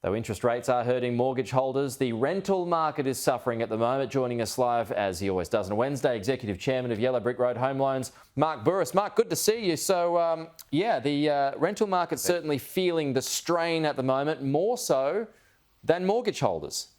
Though interest rates are hurting mortgage holders, the rental market is suffering at the moment. Joining us live, as he always does on a Wednesday, Executive Chairman of Yellow Brick Road Home Loans, Mark Bouris. Mark, good to see you. So, the rental market's certainly feeling the strain at the moment, more so than mortgage holders.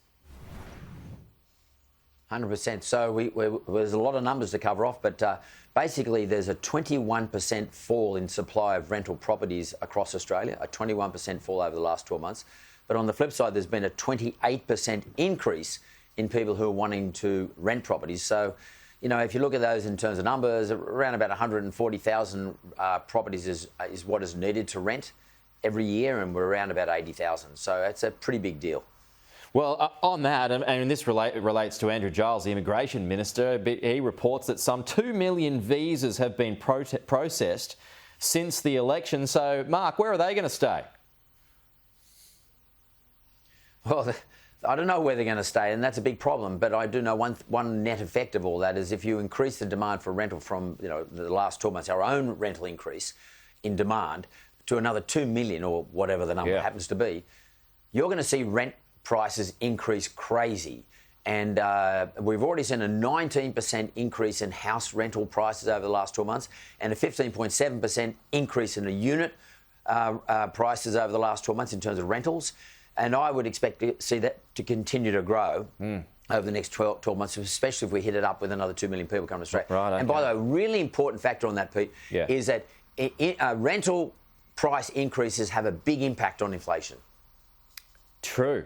100%. So there's a lot of numbers to cover off, but basically there's a 21% fall in supply of rental properties across Australia, a 21% fall over the last 12 months. But on the flip side, there's been a 28% increase in people who are wanting to rent properties. So, you know, if you look at those in terms of numbers, around about 140,000 properties is what is needed to rent every year, and we're around about 80,000. So it's a pretty big deal. Well, on that, and this relates to Andrew Giles, the Immigration Minister. He reports that some 2 million visas have been processed since the election. So, Mark, where are they going to stay? Well, I don't know where they're going to stay, and that's a big problem. But I do know one net effect of all that is if you increase the demand for rental from, you know, the last 12 months, our own rental increase in demand to another 2 million or whatever the number happens to be, you're going to see rent prices increase crazy. And we've already seen a 19% increase in house rental prices over the last 12 months and a 15.7% increase in the unit prices over the last 12 months in terms of rentals. And I would expect to see that to continue to grow over the next 12 months, especially if we hit it up with another 2 million people coming to Australia. Right, okay. And by the way, a really important factor on that, Pete, is that rental price increases have a big impact on inflation. True.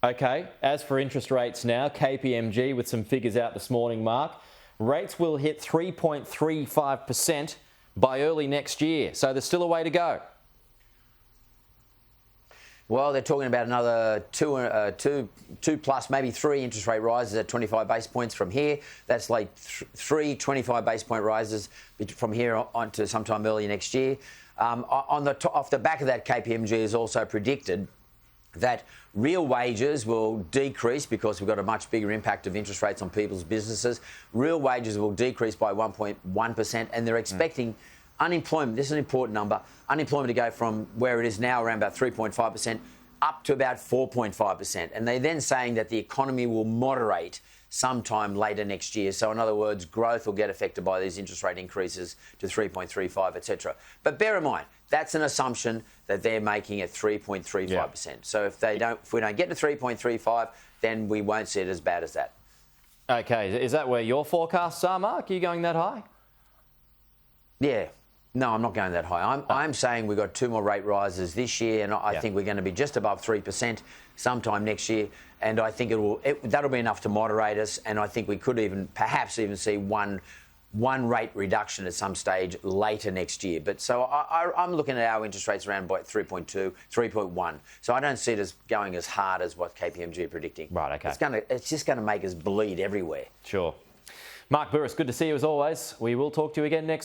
OK, as for interest rates now, KPMG with some figures out this morning, Mark. Rates will hit 3.35% by early next year. So there's still a way to go. Well, they're talking about another two plus, maybe three interest rate rises at 25 basis points from here. That's like three 25 basis point rises from here on to sometime early next year. Off the back of that, KPMG has also predicted that real wages will decrease because we've got a much bigger impact of interest rates on people's businesses. Real wages will decrease by 1.1%, and they're expecting unemployment, this is an important number, unemployment to go from where it is now around about 3.5% up to about 4.5%. And they're then saying that the economy will moderate sometime later next year. So in other words, growth will get affected by these interest rate increases to 3.35, etc. But bear in mind, that's an assumption that they're making at 3.35%. Yeah. So if we don't get to 3.35, then we won't see it as bad as that. OK, is that where your forecasts are, Mark? Are you going that high? Yeah. No, I'm not going that high. I'm saying we've got two more rate rises this year, and I think we're going to be just above 3% sometime next year. And I think that'll be enough to moderate us. And I think we could perhaps even see one rate reduction at some stage later next year. But so I'm looking at our interest rates around 3.2, 3.1. So I don't see it as going as hard as what KPMG are predicting. Right, OK. It's just going to make us bleed everywhere. Sure. Mark Bouris, good to see you as always. We will talk to you again next